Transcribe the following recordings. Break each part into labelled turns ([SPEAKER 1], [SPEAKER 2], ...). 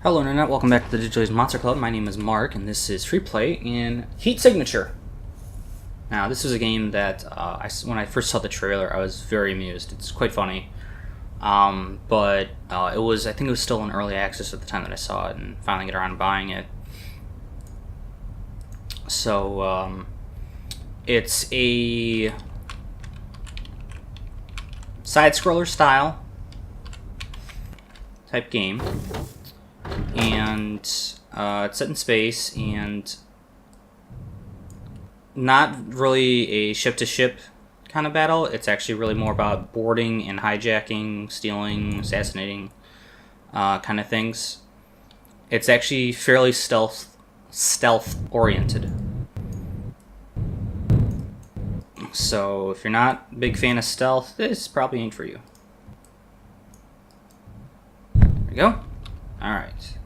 [SPEAKER 1] Hello Internet, welcome back to the Digital Age Monster Club. My name is Mark, and this is Free Play in Heat Signature. Now, this is a game that, when I first saw the trailer, I was very amused. It's quite funny. But I think it was still in early access at the time that I saw it, and finally get around to buying it. So, it's a side-scroller style type game. And it's set in space, and not really a ship-to-ship kind of battle. It's actually really more about boarding and hijacking, stealing, assassinating kind of things. It's actually fairly stealth-oriented. So if you're not a big fan of stealth, this probably ain't for you. There we go. Alright.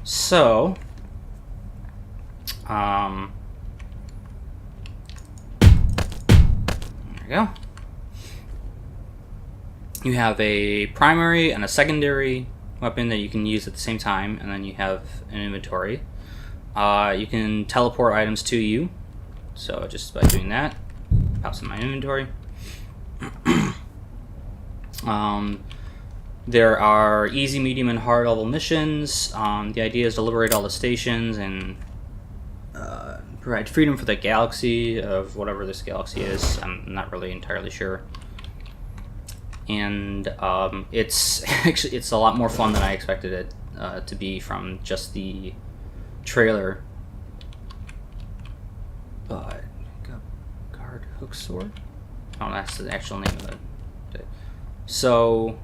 [SPEAKER 1] So, there we go. You have a primary and a secondary weapon that you can use at the same time, and then you have an inventory. You can teleport items to you, so just by doing that, pops in my inventory. There are easy, medium, and hard level missions. The idea is to liberate all the stations and provide freedom for the galaxy of whatever this galaxy is. I'm not really entirely sure. And it's a lot more fun than I expected it to be from just the trailer. Guard Hook Sword? Oh, that's the actual name of it. So,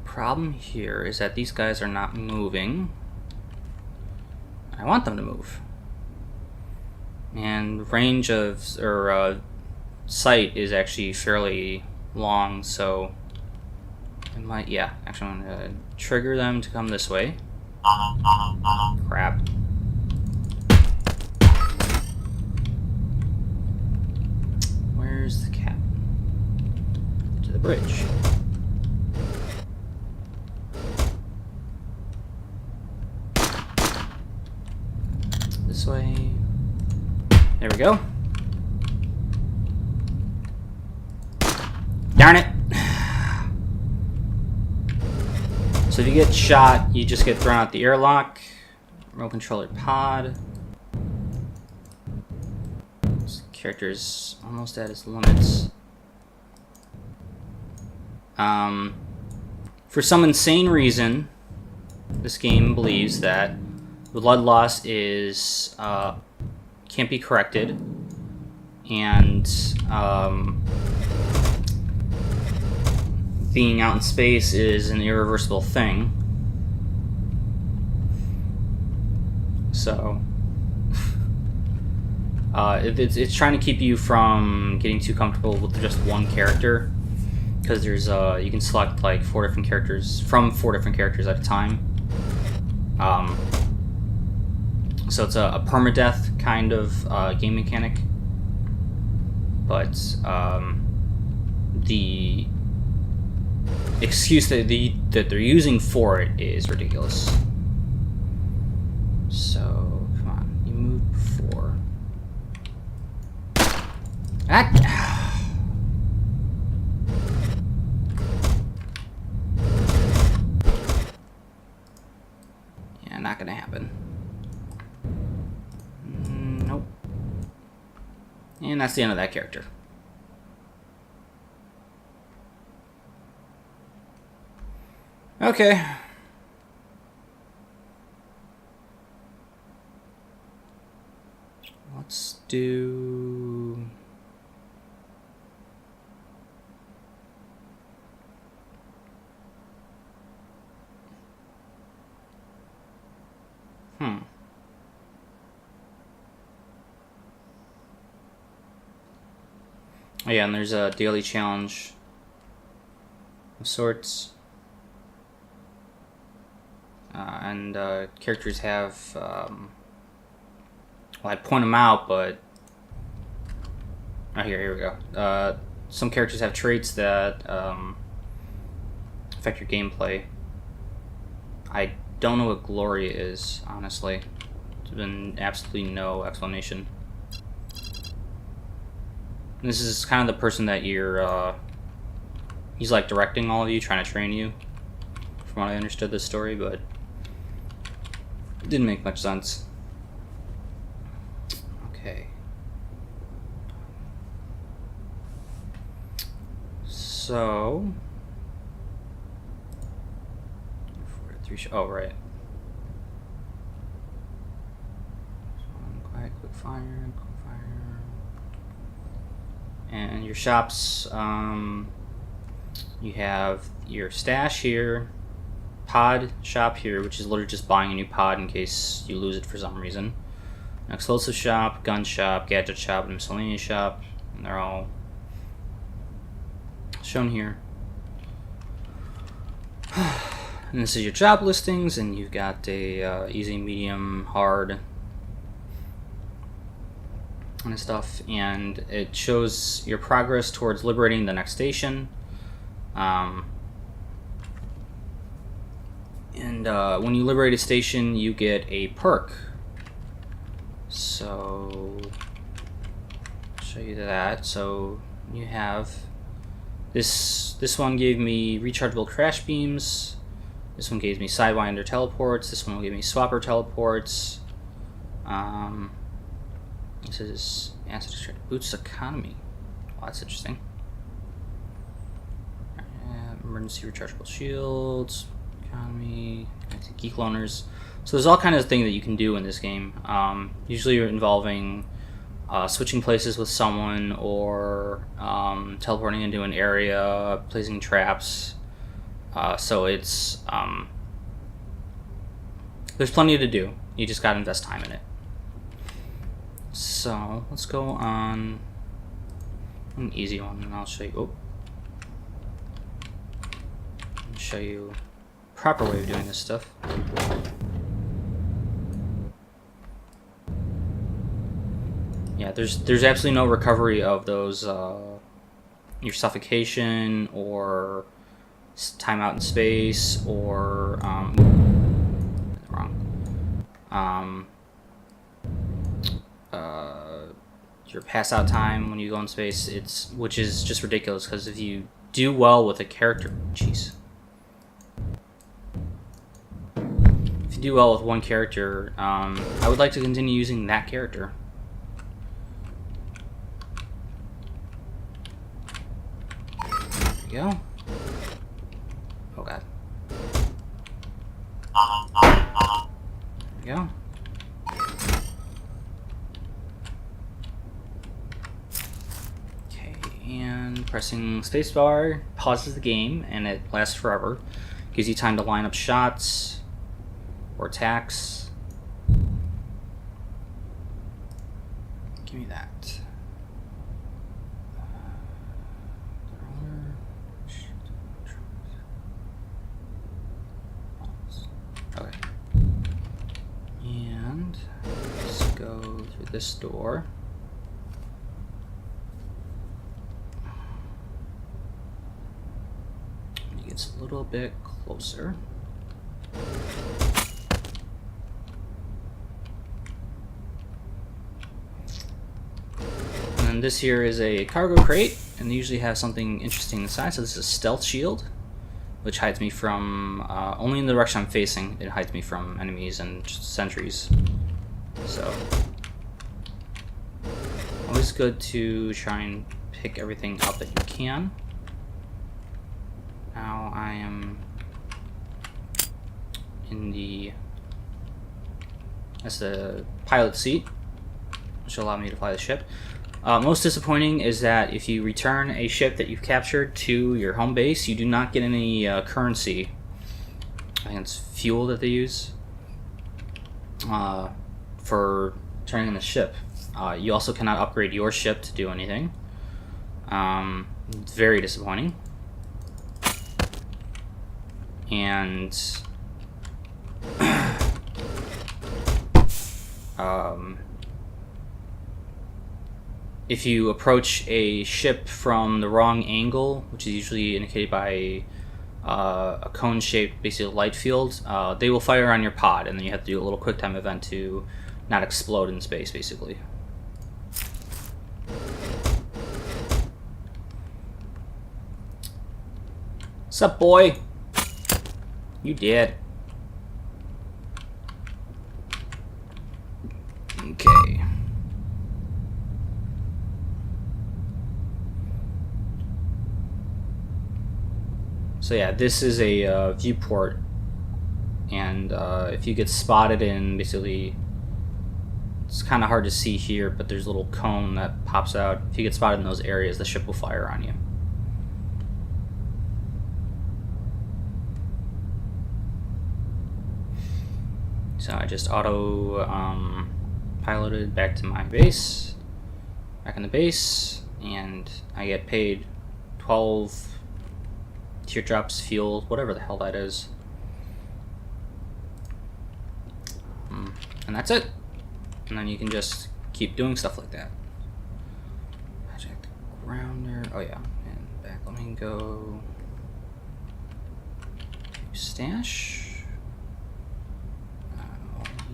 [SPEAKER 1] problem here is that these guys are not moving. I want them to move. And range of, sight is actually fairly long, so I might, yeah, actually I'm going to trigger them to come this way. Crap. Where's the cat? To the bridge. This way. There we go. Darn it. So if you get shot, you just get thrown out the airlock. Remote controller pod. This character's almost at his limits. For some insane reason, this game believes that blood loss is can't be corrected, and being out in space is an irreversible thing. So it's trying to keep you from getting too comfortable with just one character, because there's you can select like 4 different characters from 4 different characters at a time. So it's a permadeath kind of game mechanic, but the excuse that they're using for it is ridiculous. So come on, you moved before. Yeah, not gonna happen. Nope. And that's the end of that character. Okay. Let's do... Oh yeah, and there's a daily challenge of sorts. And characters have, well, I'd point them out, but... Oh, here we go. Some characters have traits that affect your gameplay. I don't know what Gloria is, honestly. There's been absolutely no explanation. This is kind of the person that you're, he's like directing all of you, trying to train you, from what I understood this story, but it didn't make much sense. Okay. So... oh, right. Quiet, quick fire, quick fire. And your shops, you have your stash here, pod shop here, which is literally just buying a new pod in case you lose it for some reason. An explosive shop, gun shop, gadget shop, and miscellaneous shop. And they're all shown here. And this is your job listings, and you've got a easy, medium, hard, and stuff. And it shows your progress towards liberating the next station. And when you liberate a station, you get a perk. So, I'll show you that. So you have this. This one gave me rechargeable crash beams. This one gave me Sidewinder teleports. This one will give me Swapper teleports. This is acid extract boosts economy. Oh, that's interesting. Emergency rechargeable shields, economy, geek loaners. So there's all kinds of things that you can do in this game. Usually involving switching places with someone, or teleporting into an area, placing traps. So it's there's plenty to do. You just gotta invest time in it. So let's go on an easy one, and I'll show you. Oh, I'll show you a proper way of doing this stuff. Yeah, there's absolutely no recovery of those your suffocation or timeout in space or your pass out time when you go in space. Which is just ridiculous, because if you do well with a character, if you do well with one character, I would like to continue using that character. There we go. Oh god. There we go. Okay, and pressing spacebar pauses the game, and it lasts forever. Gives you time to line up shots or attacks. Give me that. Okay. And let's go through this door. It gets a little bit closer. And then this here is a cargo crate, and they usually have something interesting inside. So this is a stealth shield, which hides me from, only in the direction I'm facing, it hides me from enemies and sentries. So, always good to try and pick everything up that you can. Now I am in that's the pilot seat, which will allow me to fly the ship. Most disappointing is that if you return a ship that you've captured to your home base, you do not get any currency. I think it's fuel that they use for turning in the ship. You also cannot upgrade your ship to do anything. It's very disappointing. And if you approach a ship from the wrong angle, which is usually indicated by a cone-shaped, basically light field, they will fire on your pod, and then you have to do a little quick time event to not explode in space, basically. What's up, boy? You did. Okay. So yeah, this is a viewport, and if you get spotted in, basically, it's kind of hard to see here, but there's a little cone that pops out. If you get spotted in those areas, the ship will fire on you. So I just auto piloted back to my base, back in the base, and I get paid 12 teardrops, fuel, whatever the hell that is. And that's it. And then you can just keep doing stuff like that. Magic grounder. Oh yeah, and back. Let me go. Stash.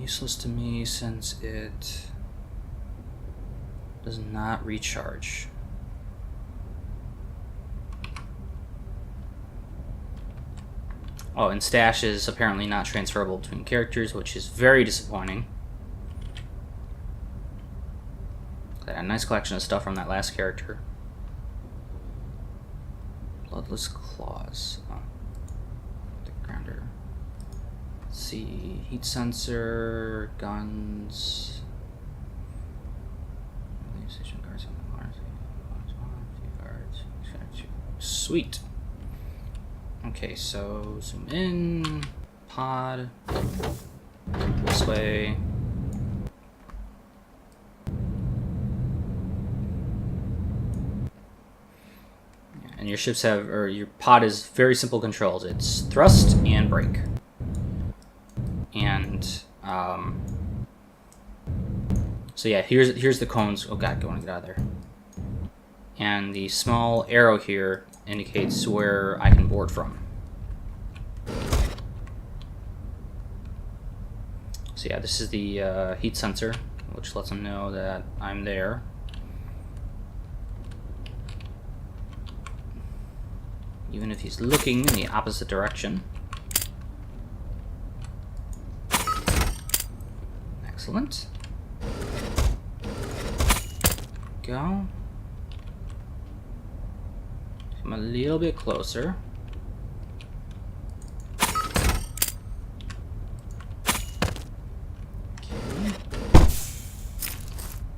[SPEAKER 1] Useless to me since it does not recharge. Oh, and stash is apparently not transferable between characters, which is very disappointing. Got a nice collection of stuff from that last character. Bloodless Claws. Oh. The grounder. Let's see. Heat sensor, guns. Sweet. Okay, so zoom in, pod, this way. And your ships have, or your pod is very simple controls. It's thrust and brake. And, so yeah, here's the cones. Oh god, I want to get out of there. And the small arrow here indicates where I can board from. So yeah, this is the heat sensor, which lets them know that I'm there. Even if he's looking in the opposite direction. Excellent. Go. Come a little bit closer. Okay.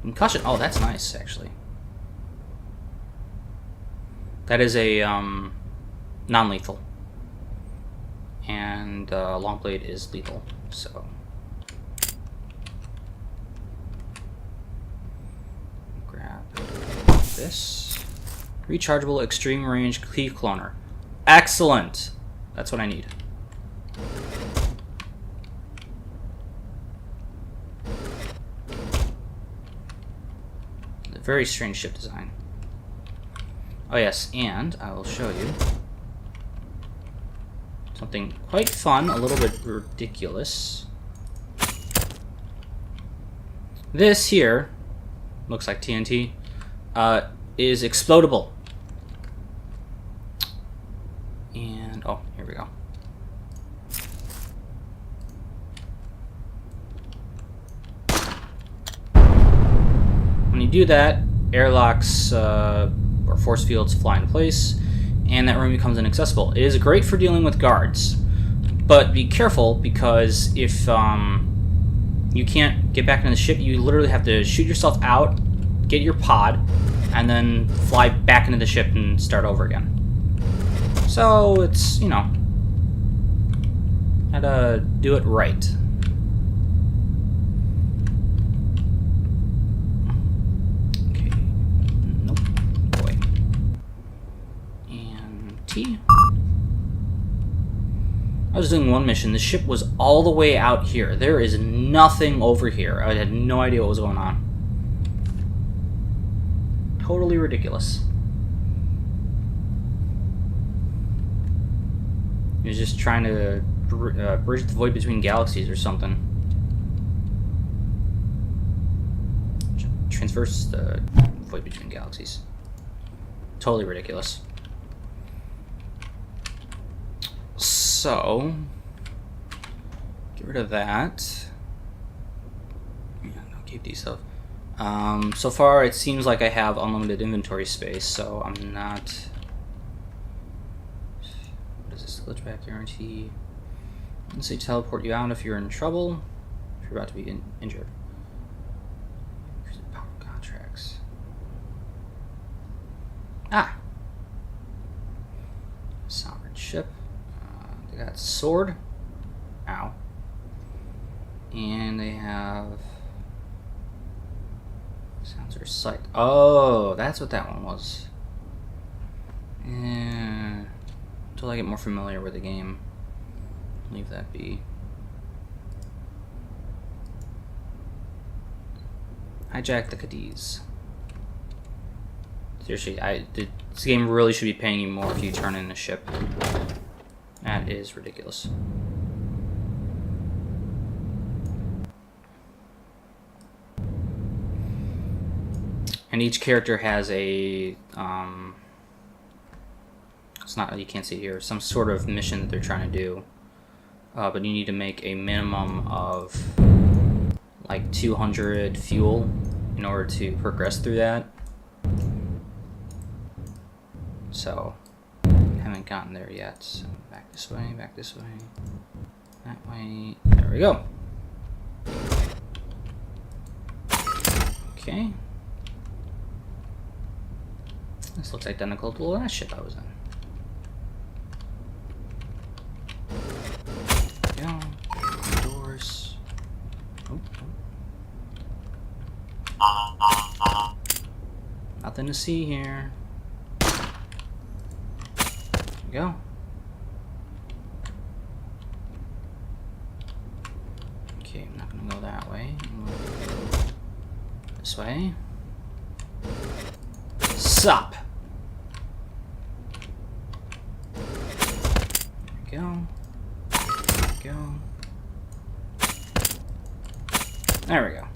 [SPEAKER 1] Concussion. Oh, that's nice, actually. That is a non-lethal, and long blade is lethal. So. Grab this. Rechargeable extreme range cleave cloner. Excellent! That's what I need. A very strange ship design. Oh yes, and I will show you something quite fun, a little bit ridiculous. This here, looks like TNT, is explodable. And, oh, here we go. When you do that, airlocks or force fields fly into place, and that room becomes inaccessible. It is great for dealing with guards, but be careful, because if you can't get back into the ship, you literally have to shoot yourself out, get your pod, and then fly back into the ship and start over again. So it's, you know, gotta do it right. Okay, nope, boy. And T. I was doing one mission, the ship was all the way out here. There is nothing over here. I had no idea what was going on. Totally ridiculous. He was just trying to bridge the void between galaxies or something. Transverse the void between galaxies. Totally ridiculous. So, get rid of that. Yeah, no, keep these stuff. So far, it seems like I have unlimited inventory space, so I'm not. What is this? Glitch back guarantee. Let's say teleport you out if you're in trouble. If you're about to be injured. Power contracts. Ah! Sovereign ship. They got sword. Ow. And they have sensor sight. Oh, that's what that one was. Yeah. Until I get more familiar with the game. Leave that be. Hijack the Cadiz. Seriously, this game really should be paying you more if you turn in a ship. That is ridiculous. And each character has a it's not, you can't see here, some sort of mission that they're trying to do. But you need to make a minimum of like 200 fuel in order to progress through that. So, haven't gotten there yet. So back this way, that way. There we go. Okay. This looks identical to the last ship I was in. Go. Doors. Oh, oh. Nothing to see here. There we go. Okay, I'm not gonna go that way. I'm gonna go this way. Sup. There we go. There we go.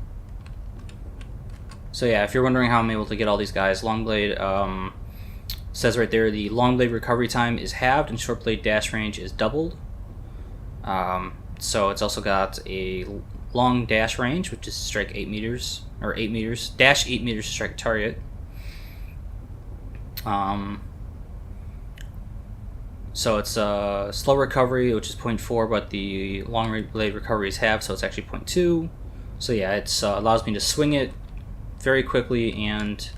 [SPEAKER 1] So yeah, if you're wondering how I'm able to get all these guys, Longblade says right there the Longblade recovery time is halved and Shortblade dash range is doubled. So it's also got a long dash range, which is strike 8 meters, or 8 meters, dash 8 meters to strike a target. So it's a slow recovery, which is 0.4, but the long blade recovery is half, so it's actually 0.2. So yeah, it allows me to swing it very quickly and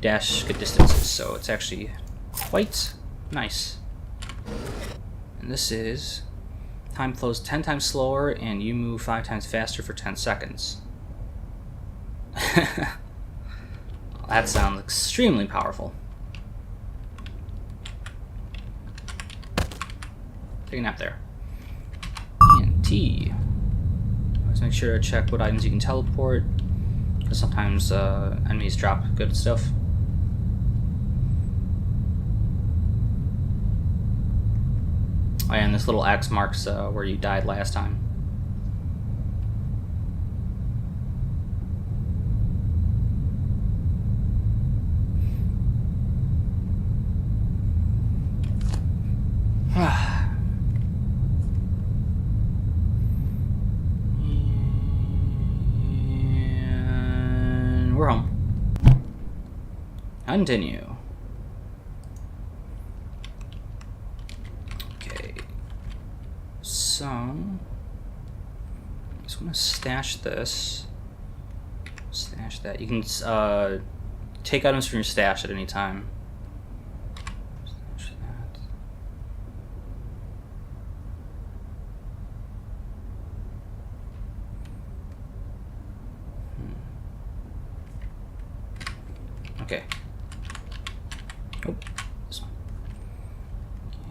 [SPEAKER 1] dash good distances, so it's actually quite nice. And this is time flows 10 times slower and you move 5 times faster for 10 seconds. That sounds extremely powerful. Take a nap there. And T. Let's make sure to check what items you can teleport, because sometimes enemies drop good stuff. Oh, yeah, and this little X marks where you died last time. And we're home. Continue. Okay. So, I just want to stash this. Stash that. You can take items from your stash at any time. Stash that. Okay. Oh, this one. Okay.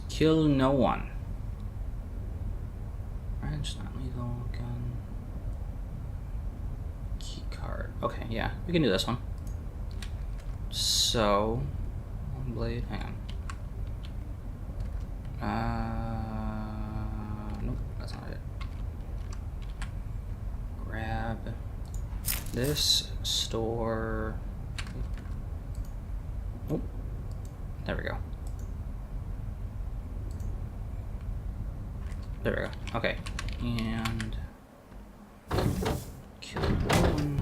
[SPEAKER 1] Kill no one. Wrench, not lethal, gun. Key card. Okay, yeah, we can do this one. So, one blade, hang on. Nope, that's not it. Grab this, store. Oh, there we go. There we go. Okay, and kill one.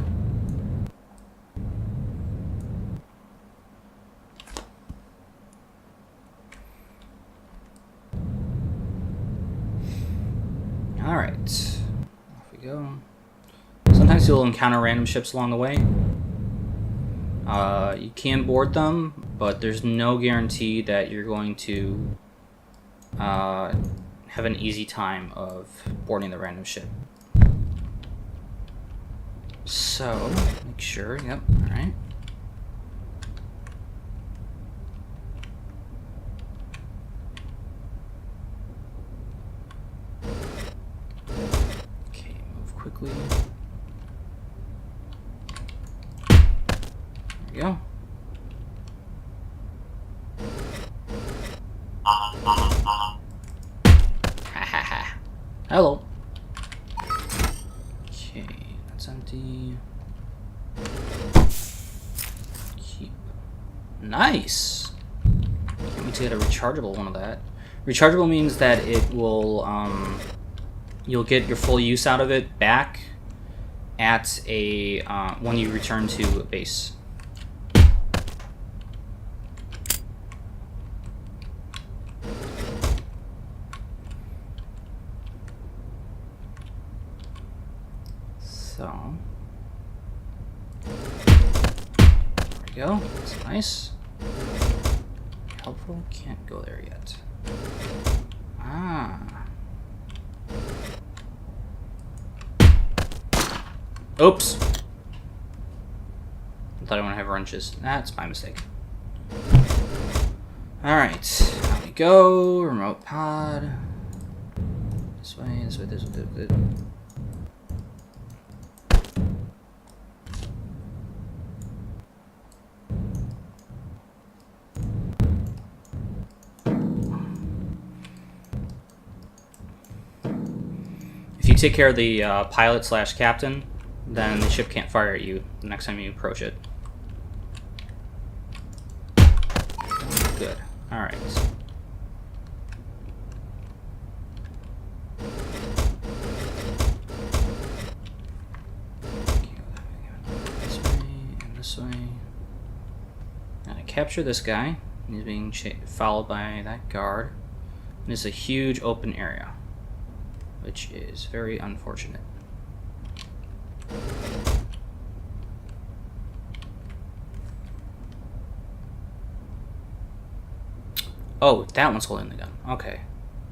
[SPEAKER 1] All right, off we go. Sometimes you'll encounter random ships along the way. You can board them, but there's no guarantee that you're going to have an easy time of boarding the random ship. So, make sure, yep, alright. Okay, move quickly. There we go. Hello. Okay, that's empty. Keep. Nice. Can't wait to get a rechargeable one of that. Rechargeable means that it will, you'll get your full use out of it back at a when you return to a base. So, there we go. That's nice. Helpful. Can't go there yet. Ah. Oops. I thought I want to have wrenches. That's my mistake. Alright. Here we go. Remote pod. This way, this way, this way, this way. If you take care of the pilot/captain, then the ship can't fire at you the next time you approach it. Good. Alright. This way and this way. Now to capture this guy, he's being followed by that guard. And it's a huge open area, which is very unfortunate. Oh, that one's holding the gun. Okay.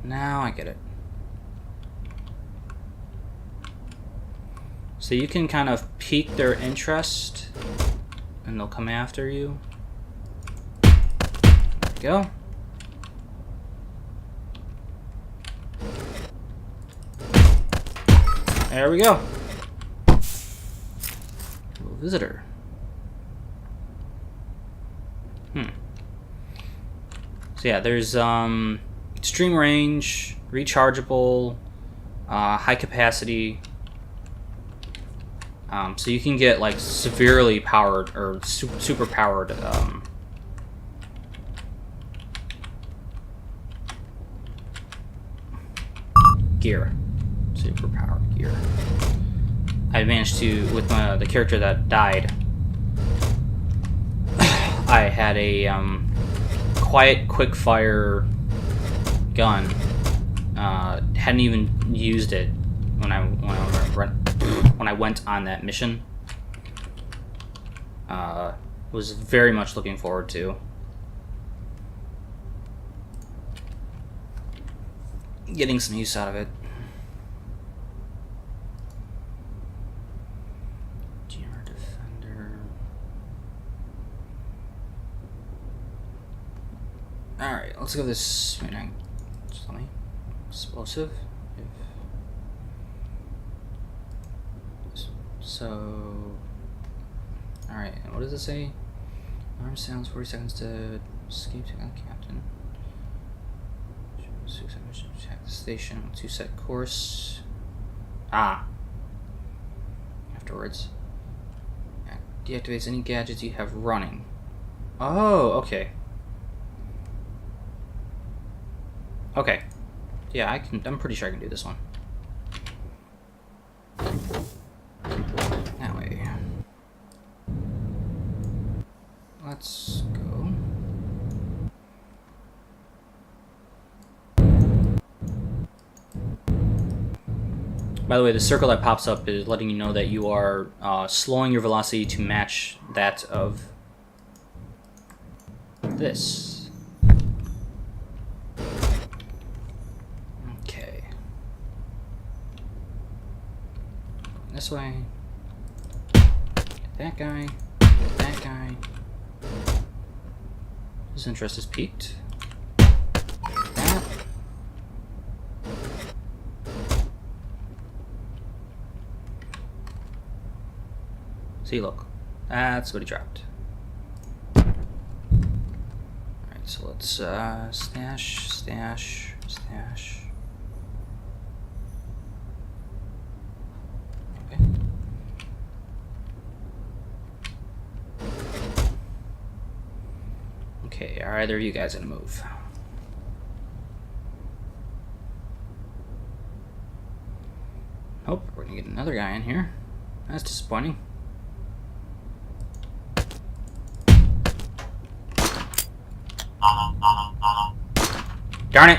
[SPEAKER 1] Now I get it. So you can kind of pique their interest, and they'll come after you. There we go. There we go. Little visitor. So yeah, there's extreme range, rechargeable, high capacity. So you can get like severely powered or super powered gear. Super powered gear. I managed to, with the character that died, I had a quiet quick fire gun. Hadn't even used it when I went on that mission. Was very much looking forward to getting some use out of it. Alright, let's go this explosive. So, alright, what does it say? Alarm sounds 40 seconds to escape to the captain. 6 seconds to attack the station. 2 set course. Afterwards. Deactivates any gadgets you have running. Oh, okay. Okay. Yeah, I'm pretty sure I can do this one. That way. Let's go. By the way, the circle that pops up is letting you know that you are slowing your velocity to match that of this. Okay. This way. Get that guy. Get that guy. His interest is piqued. That. See, look. That's what he dropped. Alright, so let's stash, stash, stash. Okay. Okay, are either of you guys gonna move? Nope, we're gonna get another guy in here. That's disappointing. Darn it!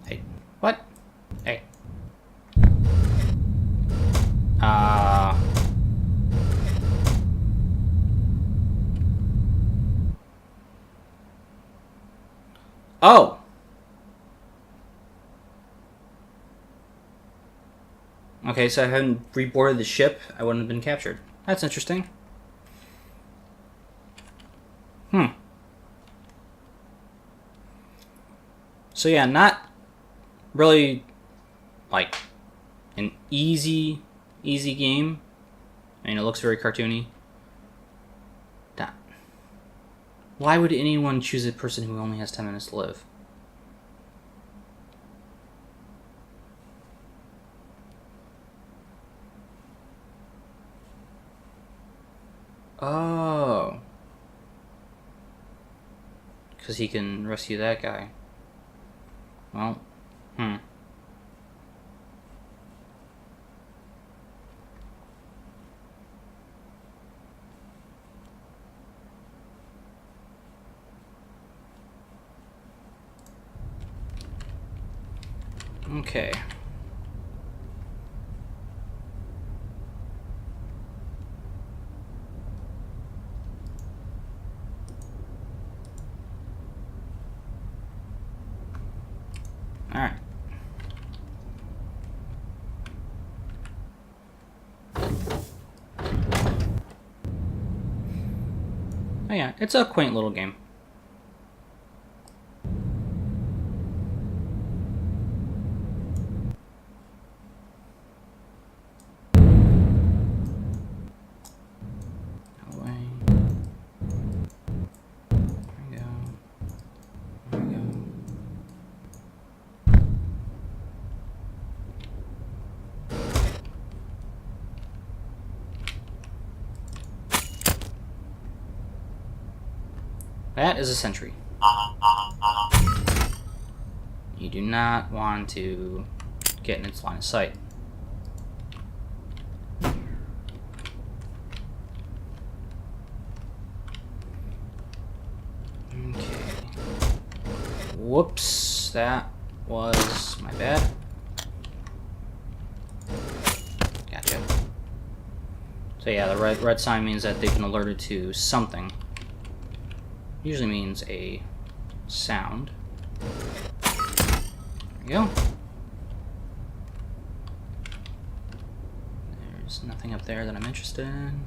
[SPEAKER 1] Hey, what? Hey. Oh! Okay, so if I hadn't reboarded the ship, I wouldn't have been captured. That's interesting. So yeah, not really like an easy game. I mean, it looks very cartoony. Why would anyone choose a person who only has 10 minutes to live? Oh. Because he can rescue that guy. Well, Okay. All right. Oh yeah, it's a quaint little game. That is a sentry. You do not want to get in its line of sight. Okay. Whoops, that was my bad. Gotcha. So yeah, the red sign means that they've been alerted to something. Usually means a sound. There we go. Nothing up there that I'm interested in.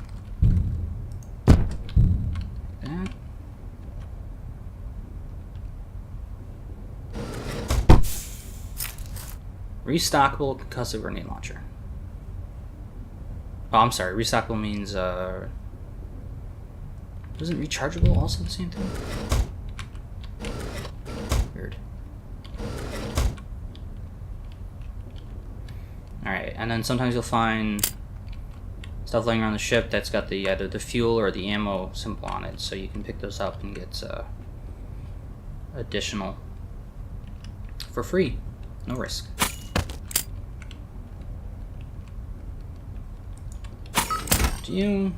[SPEAKER 1] That. Restockable concussive grenade launcher. Oh, I'm sorry. Restockable means, isn't rechargeable also the same thing? Weird. Alright, and then sometimes you'll find stuff laying around the ship that's got the either the fuel or the ammo symbol on it, so you can pick those up and get additional for free. No risk. You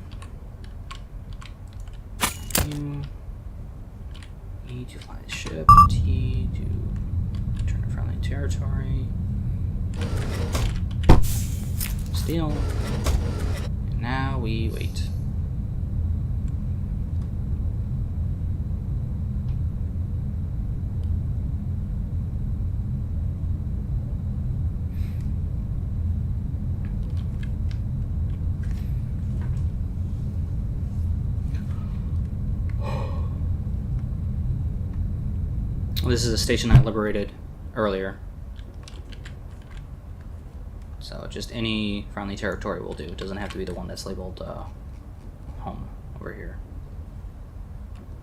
[SPEAKER 1] E to fly the ship, T to return to friendly territory, steal, and now we wait. This is a station I liberated earlier. So just any friendly territory will do. It doesn't have to be the one that's labeled home over here.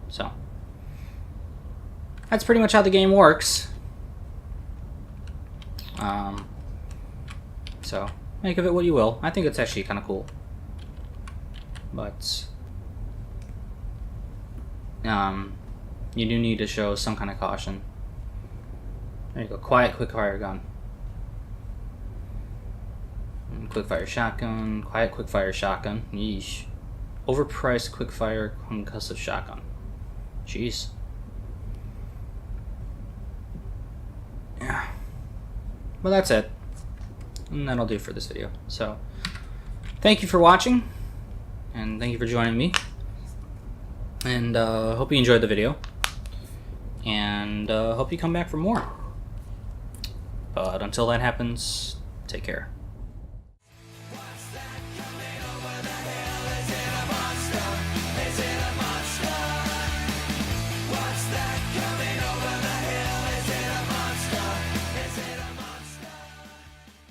[SPEAKER 1] So that's pretty much how the game works. So make of it what you will. I think it's actually kind of cool. But you do need to show some kind of caution. There you go. Quiet quickfire gun. Quickfire shotgun. Quiet quickfire shotgun. Yeesh. Overpriced quickfire concussive shotgun. Jeez. Yeah. Well, that's it. And that'll do for this video. So, thank you for watching. And thank you for joining me. And hope you enjoyed the video. And hope you come back for more. But until that happens, take care.